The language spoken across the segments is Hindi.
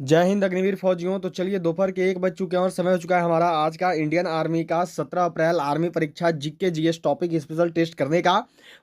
जय हिंद अग्निवीर फौजियों। तो चलिए, दोपहर के 1 बज चुके हैं और समय हो चुका है हमारा आज का इंडियन आर्मी का 17 अप्रैल आर्मी परीक्षा GK GS topic special test करने का।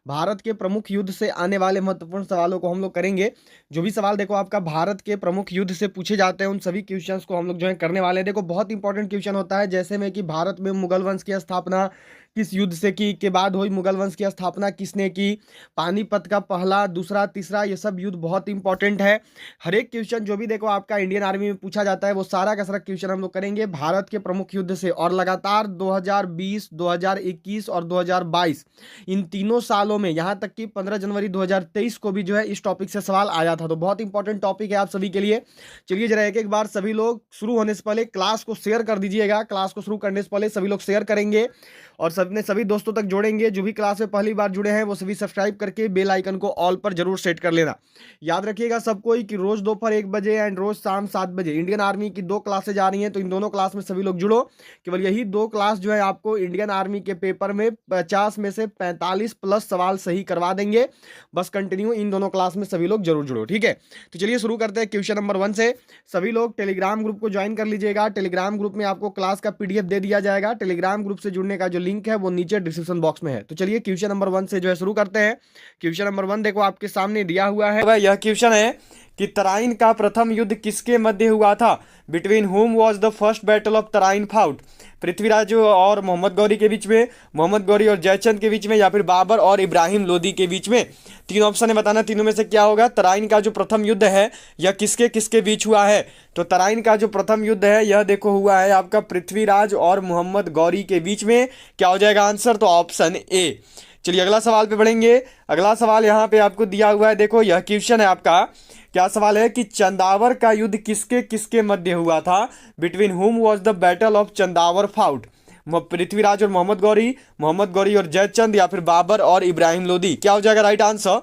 भारत के प्रमुख युद्ध से आने वाले महत्वपूर्ण सवालों को हम लोग करेंगे। जो भी सवाल देखो आपका भारत के प्रमुख युद्ध से पूछे जाते हैं, उन सभी क्वेश्चंस को हम लोग जो है करने वाले हैं। देखो, बहुत इंपॉर्टेंट क्वेश्चन होता है, जैसे में कि भारत में मुगल वंश की स्थापना किस युद्ध से की के बाद हुई, मुगल वंश की स्थापना किसने की, पानीपत का पहला दूसरा तीसरा, ये सब युद्ध बहुत इंपॉर्टेंट है। हर एक क्वेश्चन जो भी देखो आपका इंडियन आर्मी में पूछा जाता है, वो सारा का सारा क्वेश्चन हम लोग करेंगे भारत के प्रमुख युद्ध से। और लगातार 2020, 2021 और 2022 इन तीनों सालों में, यहाँ तक कि 15 जनवरी 2023 को भी जो है इस टॉपिक से सवाल आया था। तो बहुत इंपॉर्टेंट टॉपिक है आप सभी के लिए। चलिए जरा एक एक बार सभी लोग शुरू होने से पहले क्लास को शेयर कर दीजिएगा। क्लास को शुरू करने से पहले सभी लोग शेयर करेंगे और सबने सभी दोस्तों तक जोड़ेंगे। जो भी क्लास में पहली बार जुड़े हैं वो सभी सब्सक्राइब करके बेल आइकन को ऑल पर जरूर सेट कर लेना। याद रखिएगा सब कोई कि रोज दोपहर 1 बजे एंड रोज शाम 7 बजे इंडियन आर्मी की 2 क्लासेज आ रही हैं। तो इन दोनों क्लास में सभी लोग जुड़ो। केवल यही 2 क्लास जो है आपको इंडियन आर्मी के पेपर में 50 में से 45 प्लस सवाल सही करवा देंगे। बस कंटिन्यू इन दोनों क्लास में सभी लोग जरूर जुड़ो, ठीक है। तो चलिए शुरू करते हैं क्वेश्चन नंबर 1 से। सभी लोग टेलीग्राम ग्रुप को ज्वाइन कर लीजिएगा। टेलीग्राम ग्रुप में आपको क्लास का पीडीएफ दे दिया जाएगा। टेलीग्राम ग्रुप से जुड़ने का जो लिंक है वो नीचे डिस्क्रिप्शन बॉक्स में है। तो चलिए क्वेश्चन नंबर 1 से जो है शुरू करते हैं। क्वेश्चन नंबर 1 देखो आपके सामने दिया हुआ है। यह क्वेश्चन है कि तराइन का प्रथम युद्ध किसके मध्य हुआ था? Between whom was the first battle of Tarain fought? Prithviraj और मोहम्मद गौरी के बीच में, मोहम्मद गौरी और जयचंद के बीच में, या फिर बाबर और इब्राहिम लोदी के बीच में? 3 ऑप्शन है, बताना तीनों में से क्या होगा। तराइन का जो प्रथम युद्ध है यह किसके किसके बीच हुआ है? तो तराइन का जो प्रथम युद्ध है यह देखो हुआ है आपका पृथ्वीराज और मोहम्मद गौरी के बीच में। क्या हो जाएगा आंसर? तो ऑप्शन ए। चलिए अगला सवाल पे बढ़ेंगे। अगला सवाल यहाँ पे आपको दिया हुआ है, देखो यह क्वेश्चन है आपका। क्या सवाल है कि चंदावर का युद्ध किसके किसके मध्य हुआ था? Between whom was the battle of Chandawar fought? Prithviraj और मोहम्मद गौरी और जयचंद, या फिर बाबर और इब्राहिम लोदी? क्या हो जाएगा राइट आंसर?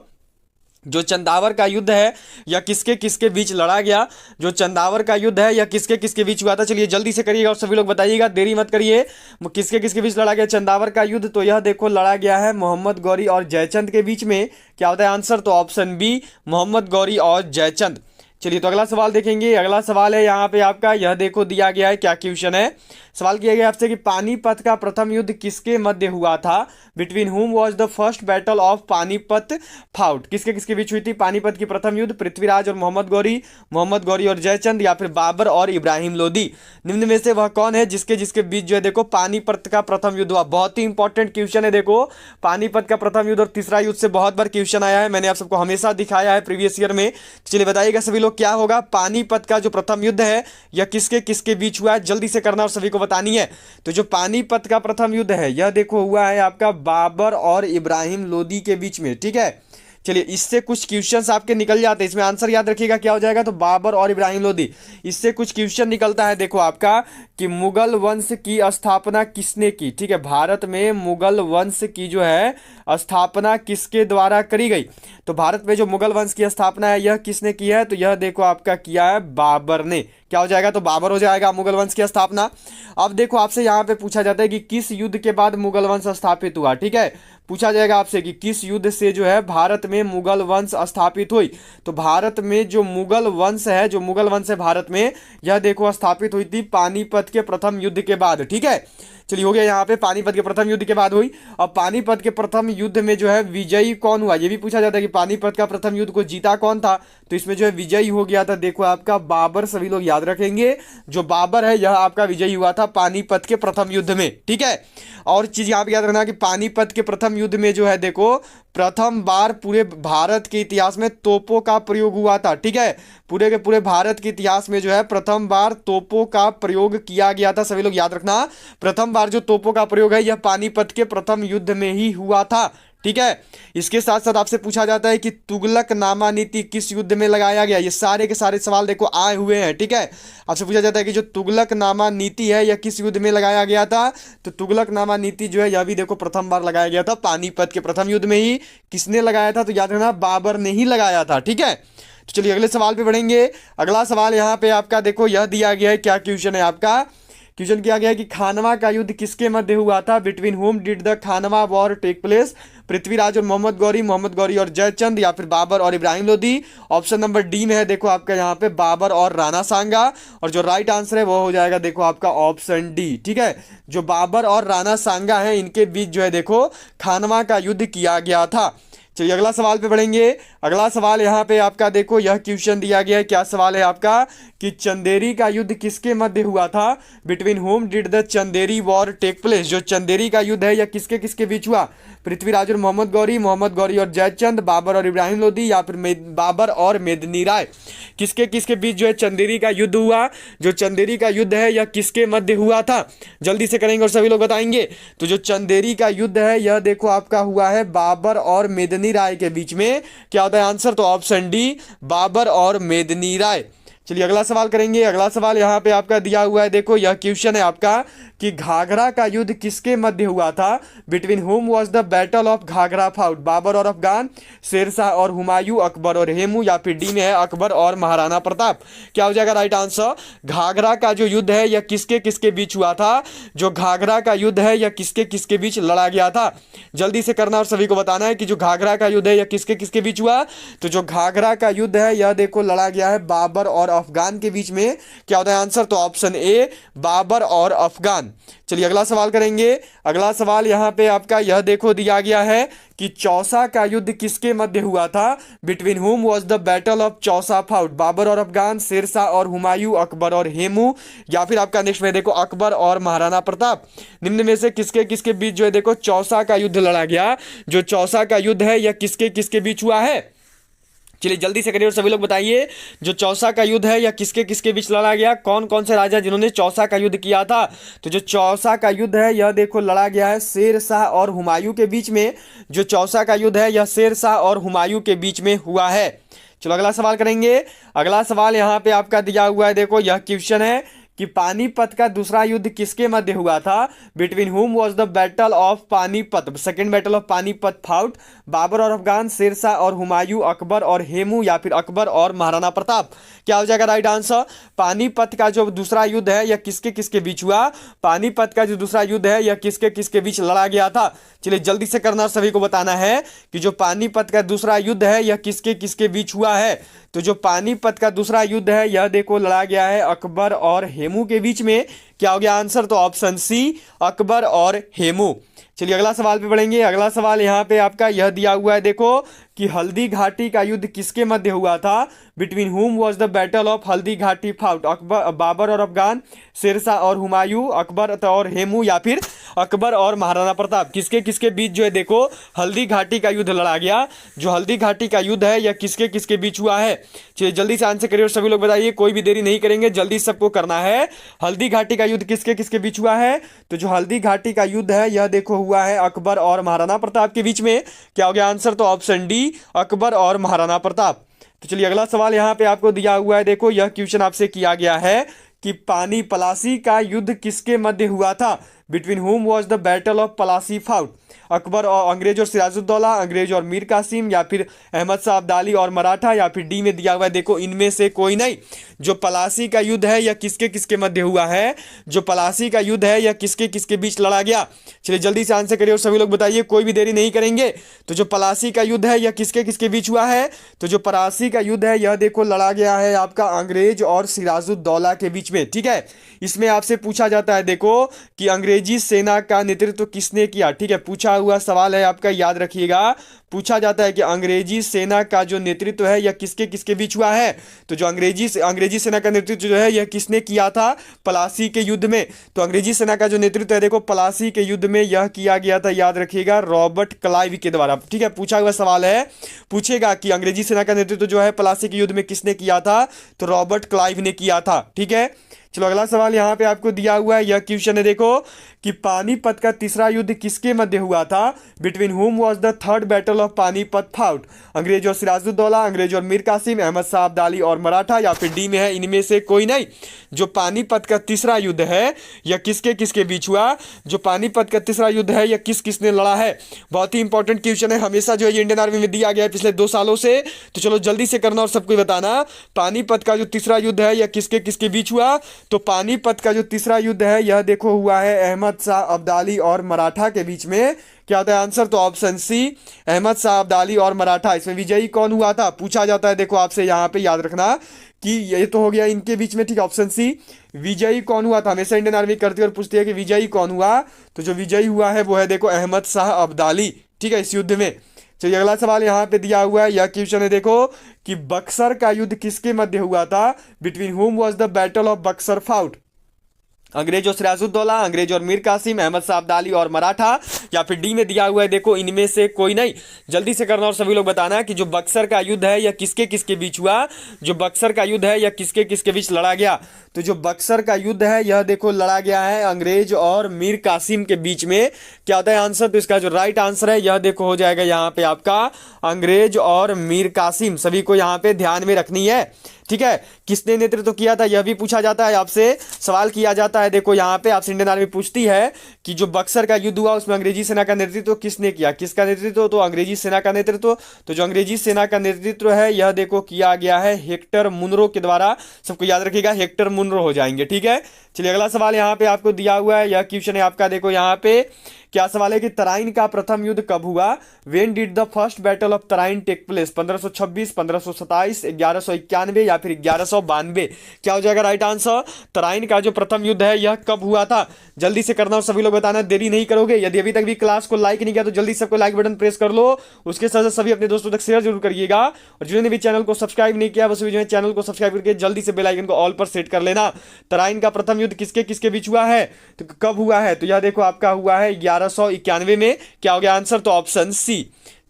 जो चंदावर का युद्ध है या किसके किसके बीच लड़ा गया, जो चंदावर का युद्ध है या किसके किसके बीच हुआ था? चलिए जल्दी से करिएगा और सभी लोग बताइएगा, देरी मत करिए। किसके किसके बीच लड़ा गया चंदावर का युद्ध? तो यह देखो लड़ा गया है मोहम्मद गौरी और जयचंद के बीच में। क्या होता है आंसर? तो ऑप्शन बी, मोहम्मद गौरी और जयचंद। चलिए तो अगला सवाल देखेंगे। अगला सवाल है यहाँ पे आपका, यह देखो दिया गया है, क्या क्वेश्चन है? सवाल किया गया आपसे कि पानीपत का प्रथम युद्ध किसके मध्य हुआ था? Between whom was the first battle of Panipat fought? किसके किसके बीच हुई थी पानीपत की प्रथम युद्ध? पृथ्वीराज और मोहम्मद गौरी और जयचंद, या फिर बाबर और इब्राहिम लोदी? निम्न में से वह कौन है जिसके जिसके बीच जो है देखो पानीपत का प्रथम युद्ध हुआ? बहुत ही इंपॉर्टेंट क्वेश्चन है। देखो पानीपत का प्रथम युद्ध और तीसरा युद्ध से बहुत बार क्वेश्चन आया है, मैंने आप सबको हमेशा दिखाया है प्रीवियस ईयर में। चलिए बताइएगा सभी लोग क्या होगा? पानीपत का जो प्रथम युद्ध है यह किसके किसके बीच हुआ है? जल्दी से करना और सभी को बतानी है। तो जो पानीपत का प्रथम युद्ध है यह देखो हुआ है आपका बाबर और इब्राहिम लोदी के बीच में, ठीक है। चलिए इससे कुछ क्वेश्चंस आपके निकल जाते हैं, इसमें आंसर याद रखिएगा क्या हो जाएगा। तो बाबर और इब्राहिम लोदी, इससे कुछ क्वेश्चन निकलता है देखो आपका कि मुगल वंश की स्थापना किसने की? ठीक है, भारत में मुगल वंश की जो है स्थापना किसके द्वारा करी गई? तो भारत में जो मुगल वंश की स्थापना है यह किसने की है? तो यह देखो आपका किया है बाबर ने। क्या हो जाएगा? तो बाबर हो जाएगा मुगल वंश की स्थापना। अब देखो आपसे यहाँ पे पूछा जाता है कि किस युद्ध के बाद मुगल वंश स्थापित हुआ, ठीक है। पूछा जाएगा आपसे कि किस युद्ध से जो है भारत में मुगल वंश स्थापित हुई? तो भारत में जो मुगल वंश है भारत में, यह देखो स्थापित हुई थी पानीपत के प्रथम युद्ध के बाद, ठीक है। चलिए हो गया यहाँ पे पानीपत के प्रथम युद्ध के बाद हुई। अब पानीपत के प्रथम युद्ध में जो है विजयी कौन हुआ? ये भी पूछा जाता है कि पानीपत का प्रथम युद्ध को जीता कौन था? तो इसमें जो है विजयी हो गया था देखो आपका बाबर। सभी लोग याद रखेंगे, जो बाबर है यह आपका विजयी हुआ था पानीपत के प्रथम युद्ध में, ठीक है। और चीज यहाँ पे याद रखना कि पानीपत के प्रथम युद्ध में जो है देखो प्रथम बार पूरे भारत के इतिहास में तोपों का प्रयोग हुआ था, ठीक है। पूरे के पूरे भारत के इतिहास में जो है प्रथम बार तोपों का प्रयोग किया गया था। सभी लोग याद रखना, प्रथम बार जो तोपों का प्रयोग है यह पानीपत के प्रथम युद्ध में ही हुआ था, ठीक है। इसके साथ साथ आपसे पूछा जाता है कि तुगलकनामा नीति किस युद्ध में लगाया गया? ये सारे के सारे सवाल देखो आए हुए हैं, ठीक है। आपसे पूछा जाता है कि जो तुगलकनामा नीति है यह किस युद्ध में लगाया गया था? तो तुगलकनामा नीति जो है यह भी देखो प्रथम बार लगाया गया था पानीपत के प्रथम युद्ध में ही। किसने लगाया था? तो याद रखना बाबर ने ही लगाया था, ठीक है। तो चलिए अगले सवाल पे बढ़ेंगे। अगला सवाल यहाँ पे आपका देखो यह दिया गया है, क्या क्वेश्चन है आपका? क्वेश्चन किया गया है कि खानवा का युद्ध किसके मध्य हुआ था? Between whom did the Khanwa war take place? Prithviraj और मोहम्मद गौरी और जयचंद, या फिर बाबर और Ibrahim Lodi. Option number D में है देखो आपका यहाँ पे बाबर और राणा सांगा, और जो राइट आंसर है वो हो जाएगा देखो आपका ऑप्शन डी। ठीक है, जो बाबर और राणा सांगा है इनके बीच जो है देखो खानवा का युद्ध किया गया था। चलिए अगला सवाल पे बढ़ेंगे। अगला सवाल यहाँ पे आपका देखो यह क्वेश्चन दिया गया है, क्या सवाल है आपका कि चंदेरी का युद्ध किसके मध्य हुआ था? Between whom did the Chanderi war take place. जो चंदेरी का युद्ध है यह किसके किसके बीच हुआ? पृथ्वीराज और मोहम्मद गौरी और जयचंद, बाबर और इब्राहिम लोदी, या फिर बाबर और मेदिनी राय। किसके किसके बीच जो है चंदेरी का युद्ध हुआ? जो चंदेरी का युद्ध है यह किसके मध्य हुआ था? जल्दी से करेंगे और सभी लोग बताएंगे। तो जो चंदेरी का युद्ध है यह देखो आपका हुआ है बाबर और मेदिनी राय के बीच में। क्या होता है आंसर? तो ऑप्शन डी, बाबर और मेदिनी राय। चलिए अगला सवाल करेंगे। अगला सवाल यहाँ पे आपका दिया हुआ है, देखो यह क्वेश्चन है आपका कि घाघरा का युद्ध किसके मध्य हुआ था? Between whom was the battle of Ghaghra fought? Babur और अफगान, शेरशाह और हुमायूं, अकबर और हेमू, या फिर डी में है अकबर और महाराणा प्रताप। क्या हो जाएगा राइट आंसर? घाघरा का जो युद्ध है यह किसके किसके बीच हुआ था? जो घाघरा का युद्ध है यह किसके किसके बीच लड़ा गया था? जल्दी से करना और सभी को बताना है कि जो घाघरा का युद्ध है यह किसके किसके बीच हुआ। तो जो घाघरा का युद्ध है यह देखो लड़ा गया है बाबर और अफगान के बीच में। क्या होता है आंसर? तो ऑप्शन ए, बाबर और अफगान। चलिए अगला सवाल करेंगे। अगला सवाल यहां पे आपका यह देखो दिया गया है कि चौसा का युद्ध किसके मध्य हुआ था? Between whom was the battle of Chausa fought? Babur और अफगान, शेरशाह और हुमायूं, अकबर और हेमू, या फिर आपका नेक्स्ट में देखो अकबर और महाराणा प्रताप। निम्न में से किसके किसके बीच जो है देखो चौसा का युद्ध लड़ा गया? जो चौसा का युद्ध है यह किसके किसके बीच हुआ है? चलिए जल्दी से करिए और सभी लोग बताइए, जो चौसा का युद्ध है या किसके किसके बीच लड़ा गया? कौन कौन से राजा जिन्होंने चौसा का युद्ध किया था? तो जो चौसा का युद्ध है यह देखो लड़ा गया है शेरशाह और हुमायूं के बीच में। जो चौसा का युद्ध है यह शेरशाह और हुमायूं के बीच में हुआ है। चलो अगला सवाल करेंगे। अगला सवाल यहाँ पे आपका दिया हुआ है, देखो यह क्वेश्चन है कि पानीपत का दूसरा युद्ध किसके मध्य हुआ था? Between whom was the battle of Panipat? Second battle of Panipat fought? Babur और अफगान, शेरशाह और हुमायूं, अकबर और हेमू, या फिर अकबर और महाराणा प्रताप। क्या हो जाएगा राइट आंसर? पानीपत का जो दूसरा युद्ध है यह किसके किसके बीच हुआ? पानीपत का जो दूसरा युद्ध है यह किसके किसके बीच लड़ा गया था? चलिए जल्दी से करना और सभी को बताना है कि जो पानीपत का दूसरा युद्ध है यह किसके किसके बीच हुआ है। तो जो पानीपत का दूसरा युद्ध है यह देखो लड़ा गया है अकबर और हेमू के बीच में। क्या हो गया आंसर? तो ऑप्शन सी, अकबर और हेमू। चलिए अगला सवाल पे बढ़ेंगे। अगला सवाल यहाँ पे आपका यह दिया हुआ है, देखो कि हल्दी घाटी का युद्ध किसके मध्य हुआ था? Between whom was the battle of Haldi Ghati fought? Babur और अफगान, शेरशाह और हुमायूं, अकबर और हेमू, या फिर अकबर और महाराणा प्रताप। किसके किसके बीच जो है देखो हल्दी घाटी का युद्ध लड़ा गया? जो हल्दी घाटी का युद्ध है यह किसके किसके बीच हुआ है? चलिए जल्दी से आंसर करिए और सभी लोग बताइए, कोई भी देरी नहीं करेंगे, जल्दी सबको करना है। हल्दी घाटी का युद्ध किसके किसके बीच हुआ है? तो जो हल्दी घाटी का युद्ध है यह देखो हुआ है अकबर और महाराणा प्रताप के बीच में। क्या हो गया आंसर? तो ऑप्शन डी, अकबर और महाराणा प्रताप। तो चलिए अगला सवाल यहाँ पे आपको दिया हुआ है, देखो यह क्वेश्चन आपसे किया गया है कि पानी पलासी का युद्ध किसके मध्य हुआ था? Between whom was the battle of Plassey fought? Akbar और अंग्रेज और सिराजुद्दौला, अंग्रेज और मीर कासिम, या फिर अहमद शाह अब्दाली और मराठा, या फिर डी में दिया हुआ है देखो इनमें से कोई नहीं। जो पलासी का युद्ध है यह किसके किसके मध्य हुआ है? जो पलासी का युद्ध है यह किसके किसके बीच लड़ा गया? चलिए जल्दी से आंसर करिए और सभी लोग बताइए, कोई भी देरी नहीं करेंगे। तो जो पलासी का युद्ध है यह किसके किसके बीच हुआ है? तो जो पलासी का युद्ध है यह देखो लड़ा गया है आपका अंग्रेज और सिराजुद्दौला के बीच में। ठीक है, इसमें आपसे पूछा जाता है देखो कि अंग्रेजी सेना का नेतृत्व किसने किया? ठीक है, पूछा हुआ सवाल है आपका, याद रखिएगा। पूछा जाता है कि अंग्रेजी सेना का जो नेतृत्व है यह किसके किसके बीच हुआ है? तो जो अंग्रेजी सेना का नेतृत्व जो है यह किसने किया था? पलासी के युद्ध में। तो अंग्रेजी सेना का जो नेतृत्व है देखो पलासी के युद्ध में यह किया गया था, याद रखिएगा, रॉबर्ट क्लाइव के द्वारा। ठीक है, पूछा हुआ सवाल है, पूछेगा कि अंग्रेजी सेना का नेतृत्व जो है पलासी के युद्ध में किसने किया था? तो रॉबर्ट क्लाइव ने किया था। ठीक है, चलो अगला सवाल यहाँ पे आपको दिया हुआ है, यह क्वेश्चन है देखो कि पानीपत का तीसरा युद्ध किसके मध्य हुआ था? Between whom was the third battle of Panipat fought? अंग्रेज और सिराजुद्दौला, अंग्रेज और मीर कासिम, अहमद शाह अब्दाली और मराठा, या फिर डी में है इनमें से कोई नहीं। जो पानीपत का तीसरा युद्ध है यह किसके किसके बीच हुआ? जो पानीपत का तीसरा युद्ध है यह किस किसने लड़ा है? बहुत ही इंपॉर्टेंट क्वेश्चन है, हमेशा जो है इंडियन आर्मी में दिया गया है पिछले 2 सालों से। तो चलो जल्दी से करना और सबको बताना, पानीपत का जो तीसरा युद्ध है यह किसके किसके बीच हुआ? तो पानीपत का जो तीसरा युद्ध है यह देखो हुआ है अहमद शाह अब्दाली और मराठा के बीच में। क्या होता है आंसर? तो ऑप्शन सी, अहमद शाह अब्दाली और मराठा। इसमें विजयी कौन हुआ था पूछा जाता है, देखो आपसे यहाँ पे याद रखना कि ये तो हो गया इनके बीच में, ठीक है। ऑप्शन सी, विजयी कौन हुआ था, हमेशा इंडियन आर्मी करती है और पूछती है कि विजयी कौन हुआ, तो जो विजयी हुआ है वो है देखो अहमद शाह अब्दाली, ठीक है, इस युद्ध में। चलिए अगला सवाल यहाँ पे दिया हुआ है, यह क्वेश्चन है देखो कि बक्सर का युद्ध किसके मध्य हुआ था, बिटवीन हुम was the battle of Buxar fought, अंग्रेज और सिराजुद्दौला, अंग्रेज और मीर कासिम, अहमद शाह अब्दाली और मराठा, या फिर डी में दिया हुआ है देखो इनमें से कोई नहीं। जल्दी से करना और सभी लोग बताना कि जो बक्सर का युद्ध है यह किसके किसके बीच हुआ, जो बक्सर का युद्ध है यह किसके किसके बीच लड़ा गया। तो जो बक्सर का युद्ध है यह देखो लड़ा गया है अंग्रेज और मीर कासिम के बीच में। क्या होता है आंसर? तो इसका जो राइट आंसर है यह देखो हो जाएगा यहाँ पे आपका अंग्रेज और मीर कासिम। सभी को यहाँ पे ध्यान में रखनी है, ठीक है। किसने नेतृत्व किया था यह भी पूछा जाता है आपसे, सवाल किया जाता है। देखो यहाँ पे आपसे इंडियन आर्मी पूछती है कि जो बक्सर का युद्ध हुआ उसमें अंग्रेजी सेना का नेतृत्व किसने किया, किसका नेतृत्व? तो अंग्रेजी सेना का नेतृत्व। तो जो अंग्रेजी सेना का नेतृत्व है यह देखो किया गया है हेक्टर मुनरो के द्वारा। सबको याद रखिएगा हेक्टर मुनरो हो जाएंगे, ठीक है। चलिए अगला सवाल यहाँ पे आपको दिया हुआ है, यह क्वेश्चन है आपका, देखो यहाँ पे क्या सवाल है कि तराइन का प्रथम युद्ध कब हुआ, when did the first battle of Tarain take place, 1526, 1527, 1191 या फिर 1192। क्या हो जाएगा राइट आंसर? तराइन का जो प्रथम युद्ध है यह कब हुआ था। जल्दी से करना और सभी लोग बताना, देरी नहीं करोगे। यदि अभी तक भी क्लास को लाइक नहीं किया तो जल्दी सबको लाइक बटन प्रेस कर लो, उसके साथ सभी अपने दोस्तों तक शेयर जरूर करिएगा, और जिन्होंने भी चैनल को सब्सक्राइब नहीं किया बस भी चैनल को सब्सक्राइब करके जल्दी से बेल आइकन को ऑल पर सेट कर लेना। तराइन का प्रथम युद्ध किसके किसके बीच हुआ है, तो कब हुआ है? तो यह देखो आपका हुआ है 1191 में। क्या हो गया आंसर? तो ऑप्शन सी।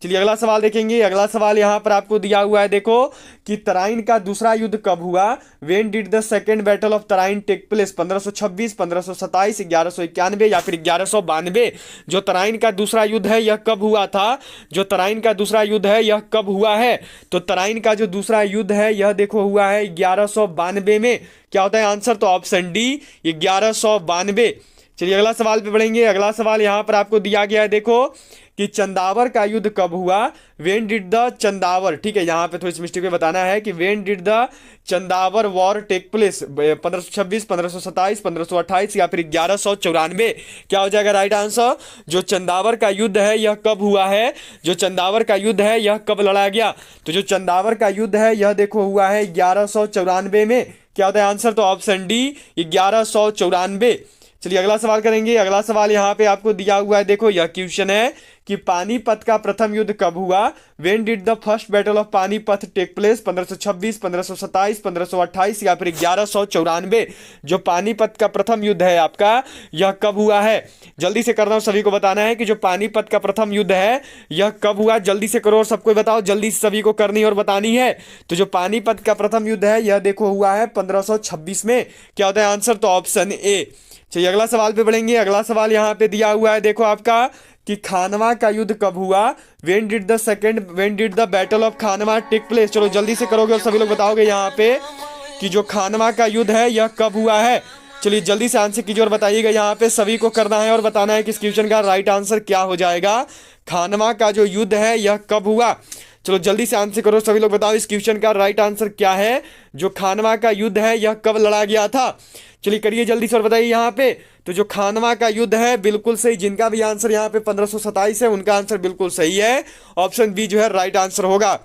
चलिए अगला सवाल देखेंगे। अगला सवाल यहां पर आपको दिया हुआ है देखो कि तराइन का दूसरा युद्ध कब हुआ, when did the second battle of Tarain take place, 1526, 1527, 1191 या फिर 1192। जो तराइन का दूसरा युद्ध है यह कब हुआ था, जो तराइन का दूसरा युद्ध है यह कब हुआ है? तो तराइन का जो दूसरा युद्ध है यह देखो हुआ है 1192 में। क्या होता है आंसर? तो ऑप्शन डी 1192। चलिए अगला सवाल पे बढ़ेंगे। अगला सवाल यहां पर आपको दिया गया है देखो कि चंदावर का युद्ध कब हुआ, वेन डिड द चंदावर, ठीक है, यहां पे थोड़ी सी मिस्टेक में बताना है कि when did the Chandawar war take place, 1526, 1527, 1528 या फिर 1194। क्या हो जाएगा राइट आंसर? जो चंदावर का युद्ध है यह कब हुआ है, जो चंदावर का युद्ध है यह कब लड़ा गया? तो जो चंदावर का युद्ध है यह देखो हुआ है 1194 में। क्या होता है आंसर? तो ऑप्शन डी 1194। चलिए अगला सवाल करेंगे। अगला सवाल यहाँ पे आपको दिया हुआ है देखो, यह क्वेश्चन है कि पानीपत का प्रथम युद्ध कब हुआ, when did the first battle of Panipat take place, 1526, 1527, 1528 या फिर 1194। जो पानीपत का प्रथम युद्ध है आपका यह कब हुआ है? जल्दी से करना और सभी को बताना है कि जो पानीपत का प्रथम युद्ध है यह कब हुआ। जल्दी से करो और सबको बताओ, जल्दी से सभी को करनी और बतानी है। तो जो पानीपत का प्रथम युद्ध है यह देखो हुआ है 1526 में। क्या होता है आंसर? तो ऑप्शन ए। चलिए अगला सवाल पे बढ़ेंगे। अगला सवाल यहाँ पे दिया हुआ है देखो आपका कि खानवा का युद्ध कब हुआ, when did the battle of Khanwa take place. चलो जल्दी से करोगे और सभी लोग बताओगे यहाँ पे कि जो खानवा का युद्ध है यह कब हुआ है। चलिए जल्दी से आंसर कीजिए और बताइएगा, यहाँ पे सभी को करना है और बताना है कि इस क्वेश्चन का राइट आंसर क्या हो जाएगा। खानवा का जो युद्ध है यह कब हुआ? चलो जल्दी से आंसर करो, सभी लोग बताओ इस क्वेश्चन का राइट आंसर क्या है। जो खानवा का युद्ध है यह कब लड़ा गया था? चलिए करिए जल्दी से और बताइए यहाँ पे। तो जो खानवा का युद्ध है बिल्कुल सही, जिनका भी आंसर यहाँ पे 1527 है उनका आंसर बिल्कुल सही है, ऑप्शन बी जो है राइट आंसर होगा।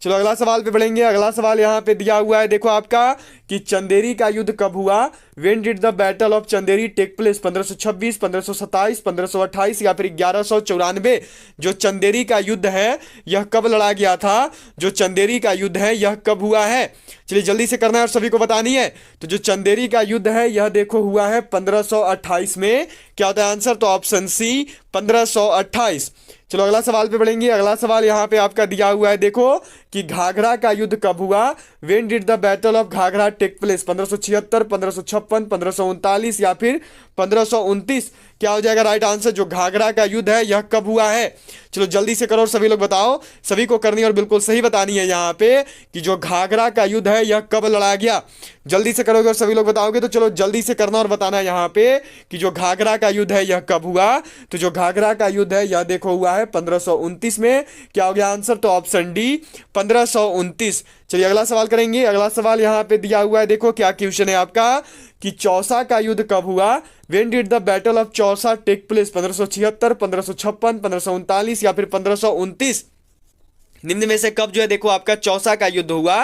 चलो अगला सवाल पे बढ़ेंगे। अगला सवाल यहाँ पे दिया हुआ है देखो आपका कि चंदेरी का युद्ध कब हुआ, when did the battle of Chanderi take place, 1526, 1527, 1528 या फिर 1194। जो चंदेरी का युद्ध है यह कब लड़ा गया था, जो चंदेरी का युद्ध है यह कब हुआ है? चलिए जल्दी से करना है और सभी को बतानी है। तो जो चंदेरी का युद्ध है यह देखो हुआ है 1528 में। क्या होता है आंसर? तो ऑप्शन सी 1528। चलो अगला सवाल पे बढ़ेंगे। अगला सवाल यहाँ पे आपका दिया हुआ है देखो कि घाघरा का युद्ध कब हुआ, when did the battle of Ghaghra take place, 1576, 1556, 1539 या फिर 1529। क्या हो जाएगा राइट आंसर? जो घाघरा का युद्ध है यह कब हुआ है? चलो जल्दी से करो और सभी लोग बताओ, सभी को करनी और बिल्कुल सही बतानी है यहाँ पे कि जो घाघरा का युद्ध है यह कब लड़ा गया। जल्दी से करोगे और सभी लोग बताओगे। तो चलो जल्दी से करना और बताना है यहाँ पे कि जो घाघरा का युद्ध है यह कब हुआ। तो जो घाघरा का युद्ध है यह देखो हुआ है 1529 में। क्या हो गया आंसर? तो ऑप्शन डी 1529। चलिए अगला सवाल करेंगे। अगला सवाल यहाँ पे दिया हुआ है, देखो क्या क्वेश्चन है आपका कि चौसा का युद्ध कब हुआ। When did the battle of Chausa take place? 1576, 1556, 1539 या फिर 1529? निम्न में से कब जो है देखो आपका चौसा का युद्ध हुआ।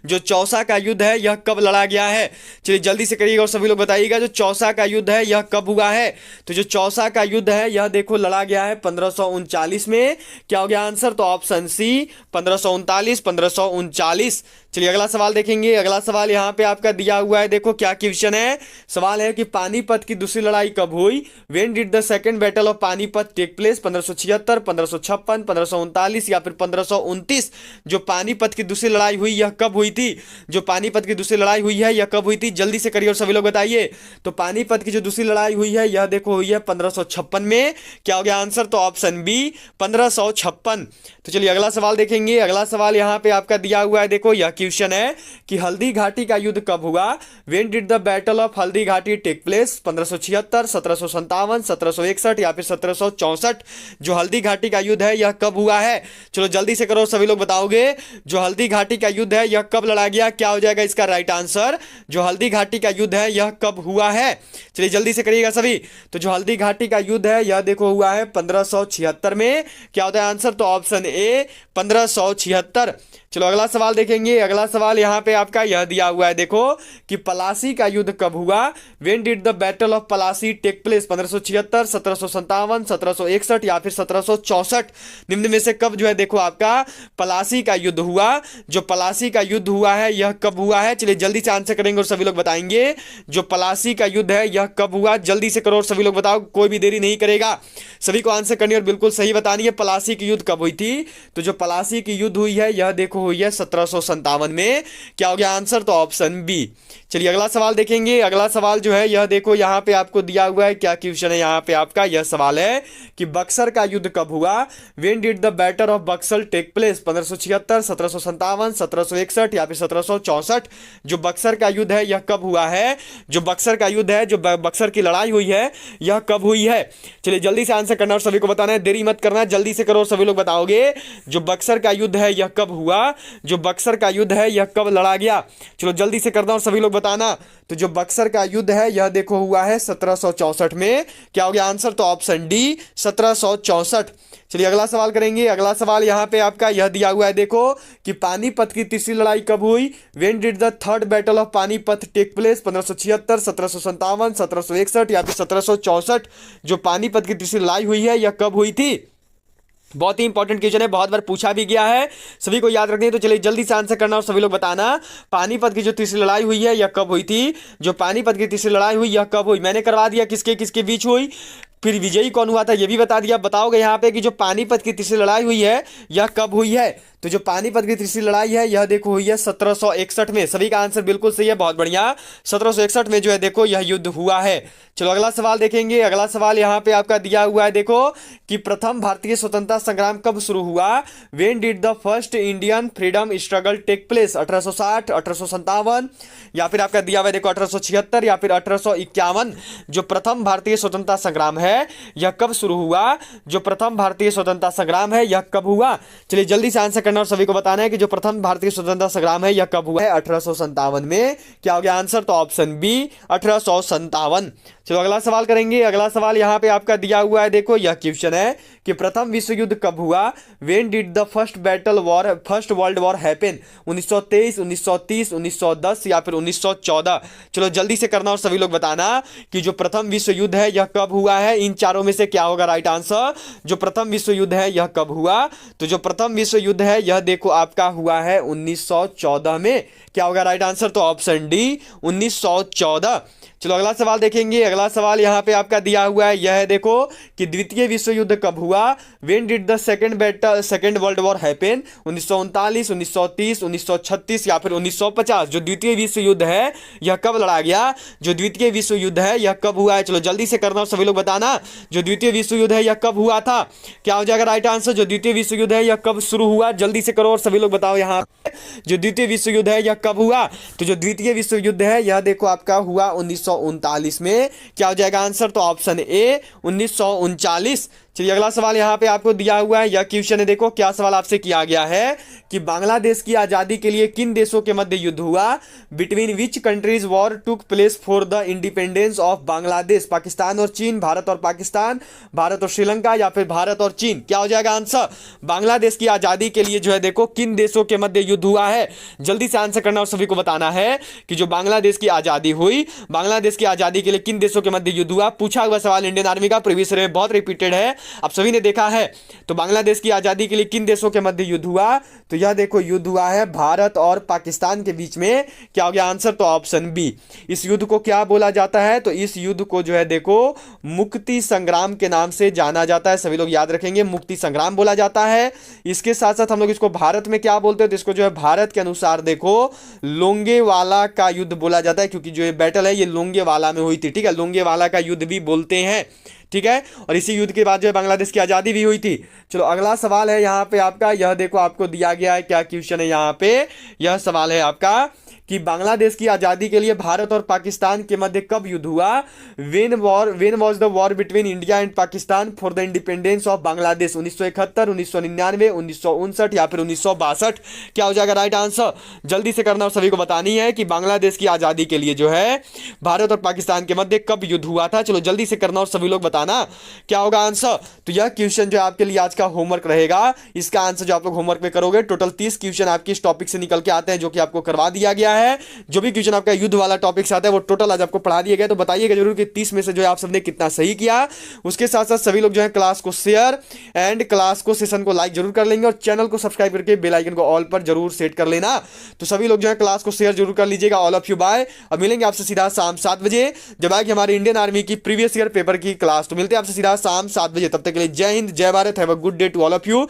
जो चौसा का युद्ध है यह कब लड़ा गया है? चलिए जल्दी से करिएगा और सभी लोग बताइएगा जो चौसा का युद्ध है यह कब हुआ है। तो जो चौसा का युद्ध है यह देखो लड़ा गया है 1539 में। क्या हो गया आंसर? तो ऑप्शन सी 1539, 1539। चलिए अगला सवाल देखेंगे। अगला सवाल यहाँ पे आपका दिया हुआ है, देखो क्या क्वेश्चन है। सवाल है कि पानीपत की दूसरी लड़ाई कब हुई। When did the second battle of Panipat take place? 1576, 1556, 1539 या फिर 1529? जो पानीपत की दूसरी लड़ाई हुई यह कब हुई थी? जो पानीपत की दूसरी लड़ाई हुई है यह कब हुई थी? जल्दी से करिए और सभी लोग बताइए। तो पानीपत की जो दूसरी लड़ाई हुई है यह देखो हुई है 1556 में। क्या हो गया आंसर? तो ऑप्शन बी 1556। तो चलिए अगला सवाल देखेंगे। अगला सवाल यहाँ पे आपका दिया हुआ है, देखो यह क्वेश्चन है कि हल्दी घाटी का युद्ध कब हुआ। When did the battle of Haldi Ghati take place? 1576, 1757, 1761 या फिर 1764? जो हल्दी घाटी का युद्ध है यह कब हुआ है? चलो जल्दी से करो, सभी लोग बताओगे। जो हल्दी घाटी का युद्ध है यह कब लड़ा गया? क्या हो जाएगा इसका राइट आंसर? जो हल्दी घाटी का युद्ध है यह कब हुआ है? चलिए जल्दी से करिएगा सभी। तो जो हल्दी घाटी का युद्ध है यह देखो हुआ है 1576 में। क्या होता है आंसर? तो ऑप्शन ए 1576। चलो अगला सवाल देखेंगे। अगला सवाल यहाँ पे आपका यह दिया हुआ है, देखो कि पलासी का युद्ध कब हुआ। When did the battle of Plassey take place? 1576, 1757, 1761 या फिर 1764? निम्न में से कब जो है देखो आपका पलासी का युद्ध हुआ। जो पलासी का युद्ध हुआ है यह कब हुआ है? चलिए जल्दी से आंसर करेंगे और सभी लोग बताएंगे। जो पलासी का युद्ध है यह कब हुआ? जल्दी से करो और सभी लोग बताओ, कोई भी देरी नहीं करेगा। सभी को आंसर करनी और बिल्कुल सही बतानी है। पलासी की युद्ध कब हुई थी? तो जो पलासी की युद्ध हुई है यह देखो हुई है 1757 में। क्या हो गया आंसर? तो ऑप्शन बी। चलिए अगला सवाल देखेंगे। अगला सवाल जो है यह देखो यहाँ पे आपको दिया हुआ है, क्या क्वेश्चन है यहाँ पे आपका। यह सवाल है कि बक्सर का युद्ध कब हुआ। When did the battle of Buxar take place? 1576, 1757, 1761 या फिर 1764? जो बक्सर का युद्ध है यह कब हुआ है? जो बक्सर का युद्ध है, जो बक्सर की लड़ाई हुई है यह कब हुई है? चलिए जल्दी से आंसर करना और सभी को बताना है, देरी मत करना, जल्दी से करो, सभी लोग बताओगे। जो बक्सर का युद्ध है यह कब हुआ। जो बक्सर का युद्ध है यह कब लड़ा गया। चलो जल्दी से करना और सभी लोग बताना। तो जो बक्सर का युद्ध है यह देखो हुआ है 1764 में। क्या हो गया आंसर? तो ऑप्शन डी 1764। चलिए अगला सवाल करेंगे। अगला सवाल यहाँ पे आपका यह दिया हुआ है, देखो कि पानीपत की तीसरी लड़ाई कब हुई। When did the third battle of Panipat take place? 1576, 1757, 1761 या फिर 1764? जो पानीपत की तीसरी लड़ाई हुई है यह कब हुई थी? बहुत ही इंपॉर्टेंट क्वेश्चन है, बहुत बार पूछा भी गया है, सभी को याद रखनी है। तो चलिए जल्दी से आंसर करना और सभी लोग बताना। पानीपत की जो तीसरी लड़ाई हुई है यह कब हुई थी। जो पानीपत की तीसरी लड़ाई हुई यह कब हुई, मैंने करवा दिया किसके किसके बीच हुई, फिर विजयी कौन हुआ था यह भी बता दिया। बताओगे यहाँ पे कि जो पानीपत की तीसरी लड़ाई हुई है यह कब हुई है। तो जो पानीपत की तीसरी लड़ाई है यह देखो हुई है 1761 में। सभी का आंसर बिल्कुल सही है, बहुत बढ़िया। 1761 में जो है देखो यह युद्ध हुआ है। चलो अगला सवाल देखेंगे। अगला सवाल यहाँ पे आपका दिया हुआ है, देखो कि प्रथम भारतीय स्वतंत्रता संग्राम कब शुरू हुआ। When did the first Indian freedom struggle take place? 1860, 1857 या फिर आपका दिया हुआ है देखो 1876 या फिर 1851? जो प्रथम भारतीय स्वतंत्रता संग्राम है यह कब शुरू हुआ। जो प्रथम भारतीय स्वतंत्रता संग्राम है यह कब हुआ। चलिए जल्दी से आंसर करना और सभी को बताना है कि जो प्रथम भारतीय स्वतंत्रता संग्राम है यह कब हुआ है। 1857 में। क्या हो गया आंसर? तो ऑप्शन बी 1857। चलो अगला सवाल करेंगे। अगला सवाल यहाँ पे आपका दिया हुआ है, देखो यह क्वेश्चन है कि प्रथम विश्व युद्ध कब हुआ। When did the first world war happen? 1923, 1930, 1910 या फिर 1914? चलो जल्दी से करना और सभी लोग बताना कि जो प्रथम विश्व युद्ध है यह कब हुआ है। इन चारों में से क्या होगा राइट आंसर। जो प्रथम विश्व युद्ध है यह कब हुआ। तो जो प्रथम विश्व युद्ध है यह देखो आपका हुआ है 1914 में। क्या होगा राइट आंसर। तो ऑप्शन डी 1914। चलो अगला सवाल देखेंगे। अगला सवाल यहाँ पे आपका दिया हुआ है, यह है देखो कि द्वितीय विश्व युद्ध कब हुआ। When did the second world war happen. 1939, 1930, 1936 या फिर 1950? जो द्वितीय विश्व युद्ध है यह कब लड़ा गया। जो द्वितीय विश्व युद्ध है यह कब हुआ है। चलो जल्दी से करना और सभी लोग बताना। जो द्वितीय विश्व युद्ध है यह कब हुआ था। क्या हो जाएगा राइट आंसर। जो द्वितीय विश्व युद्ध है यह कब शुरू हुआ, जल्दी से करो और सभी लोग बताओ। यहाँ जो द्वितीय विश्व युद्ध है यह कब हुआ? तो जो द्वितीय विश्व युद्ध है यह देखो आपका हुआ 1939 में। क्या हो जाएगा आंसर? तो ऑप्शन ए 1939। चलिए अगला सवाल यहाँ पे आपको दिया हुआ है, यह क्वेश्चन है। देखो क्या सवाल आपसे किया गया है कि बांग्लादेश की आजादी के लिए किन देशों के मध्य युद्ध हुआ? Between which countries war took place for the independence of Bangladesh? Pakistan और चीन, भारत और पाकिस्तान, भारत और श्रीलंका, या फिर भारत और चीन? क्या हो जाएगा आंसर? बांग्लादेश की आजादी के लिए जो है देखो किन देशों के मध्य युद्ध हुआ है? जल्दी से आंसर करना और सभी को बताना है कि जो बांग्लादेश की आजादी हुई, बांग्लादेश की आजादी के लिए किन देशों के मध्य युद्ध हुआ? पूछा हुआ सवाल इंडियन आर्मी का, प्रीवियस ईयर में बहुत रिपीटेड है, आप सभी ने देखा है। तो बांग्लादेश की आजादी के लिए किन देशों के मध्य युद्ध हुआ? तो यह देखो युद्ध हुआ है भारत और पाकिस्तान के बीच में। क्या हो गया आंसर? तो ऑप्शन बी। इस युद्ध को क्या बोला जाता है? तो इस युद्ध को जो है देखो मुक्ति संग्राम के नाम से जाना जाता है। सभी लोग याद रखेंगे, मुक्ति संग्राम बोला जाता है। इसके साथ साथ हम लोग इसको भारत में क्या बोलते हैं? तो इसको जो है भारत के अनुसार देखो लोंगेवाला का युद्ध बोला जाता है, क्योंकि जो ये बैटल है ये लोंगेवाला में हुई थी। ठीक है, लोंगेवाला का युद्ध भी बोलते हैं। ठीक है, और इसी युद्ध के बाद जो है बांग्लादेश की आजादी भी हुई थी। चलो अगला सवाल है यहाँ पे आपका, यह देखो आपको दिया गया है, क्या क्वेश्चन है यहाँ पे? यह सवाल है आपका कि बांग्लादेश की आजादी के लिए भारत और पाकिस्तान के मध्य कब युद्ध हुआ? When was the war between India and Pakistan for the independence of Bangladesh? 1971, 1999, 1959 या फिर 1962? क्या हो जाएगा राइट आंसर? जल्दी से करना और सभी को बतानी है कि बांग्लादेश की आजादी के लिए जो है भारत और पाकिस्तान के मध्य कब युद्ध हुआ था। चलो जल्दी से करना और सभी लोग बताना क्या होगा आंसर। तो यह क्वेश्चन जो आपके लिए आज का होमवर्क रहेगा, इसका आंसर जो आप लोग होमवर्क में करोगे, टोटल 30 क्वेश्चन आपके इस टॉपिक से निकल के आते हैं, जो कि आपको करवा दिया गया है। जो भी क्वेश्चन आपका युद्ध वाला टॉपिक से आता है वो टोटल आज आपको पढ़ा दिया गया। तो बताइएगा जरूर कि 30 में से जो है आप सबने कितना सही किया। उसके साथ साथ सभी लोग जो है क्लास को शेयर एंड क्लास को सेशन को लाइक जरूर कर लेंगे, और चैनल को सब्सक्राइब करके बेल आइकन को ऑल पर जरूर सेट कर लेना। तो सभी लोग जो है क्लास को शेयर जरूर कर लीजिएगा। All of you bye. अब मिलेंगे आपसे सीधा शाम 7 बजे, जब आएगी हमारी इंडियन आर्मी की प्रीवियस ईयर पेपर की क्लास। तो मिलते हैं आपसे सीधा शाम 7 बजे। तब तक के लिए जय हिंद, जय Bharat. Have a good day to all of you.